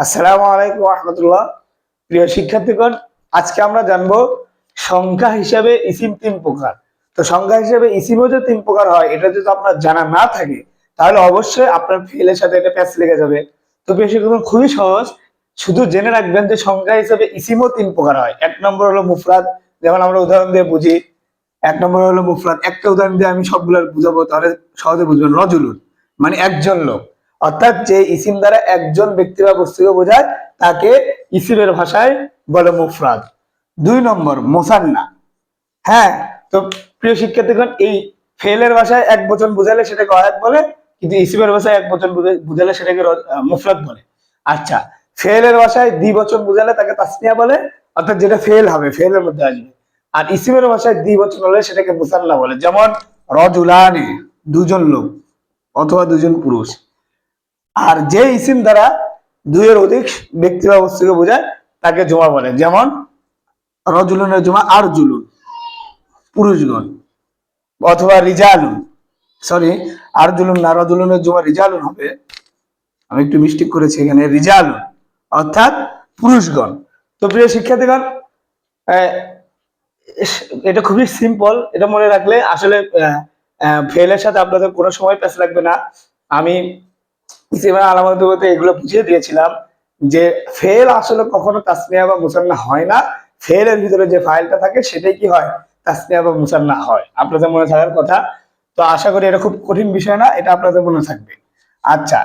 আসসালামু আলাইকুম রহমতুল্লাহ। প্রিয় শিক্ষার্থীগণ, আজকে আমরা জানবো সংখ্যা হিসাবে ইসিম তিন প্রকার। তো সংখ্যা হিসাবে ইসিমও যে তিন প্রকার হয়, এটা যদি আপনার জানা না থাকে তাহলে অবশ্যই আপনার ফেলের সাথে এটা প্যাচ লেগে যাবে। তো প্রিয় শিক্ষার্থীগণ, খুবই সহজ, শুধু জেনে রাখবেন যে সংখ্যা হিসাবে ইসিমও তিন প্রকার হয়। এক নম্বর হলো মুফরাদ, যেমন আমরা উদাহরণ দিয়ে বুঝি। এক নম্বর হলো মুফরাদ, একটা উদাহরণ দিয়ে আমি সবগুলো বুঝাবো, তাহলে সহজে বুঝবেন। রজুলুন মানে একজন লোক, অর্থাৎ যে ইসিম দ্বারা একজন ব্যক্তি বা বস্তুকে বোঝায় তাকে ইসিমের ভাষায় বলে মুফরাদ। দুই নম্বর মুসান্না। হ্যাঁ, তো প্রিয় শিক্ষার্থীগণ, এই ফেলের ভাষায় এক বচন বোঝালে সেটাকে অয়াত বলে, কিন্তু ইসিমের ভাষায় এক বচন বোঝালে সেটাকে মুফরাদ বলে। আচ্ছা, ফেলের ভাষায় দ্বিবচন বোঝালে তাকে তাসনিয়া বলে, অর্থাৎ যেটা ফেল হবে, ফেলের মধ্যে আসবে। আর ইসিমের ভাষায় দ্বিবচন হলে সেটাকে মুসান্না বলে, যেমন রজুলানি দুজন লোক অথবা দুজন পুরুষ। আর যে ইসিম দ্বারা দুইয়ের অধিক ব্যক্তি বা বস্তুকে বোঝায় তাকে জমা বলে, যেমন রজুলুনের জমা আর জুলুন পুরুষগণ, অথবা রিজালুন, সরি আর জুলুন না, রজুলুনের জমা রিজালুন হবে, আমি একটু মিস্টেক করেছি এখানে, রিজালুন অর্থাৎ পুরুষগণ। তো প্রিয় শিক্ষার্থীগণ, এটা খুবই সিম্পল, এটা মনে রাখলে আসলে ফেলের সাথে আপনাদের কোনো সময় প্যাচ লাগবে না। আমি ইসিমের আলামত বলতে এগুলো বুঝিয়ে দিয়েছিলাম যে ফেল আসলে কখনো তাসনিয়া বা মুসান্না হয় না। ফেলের ভিতরে যে ফাইলটা থাকে সেটাই কি হয়, তাসনিয়া বা মুসান্না হয়। আপনাদের মনে থাকার কথা। তো আশা করি এটা খুব কঠিন বিষয় না, এটা আপনাদের মনে থাকবে। আচ্ছা,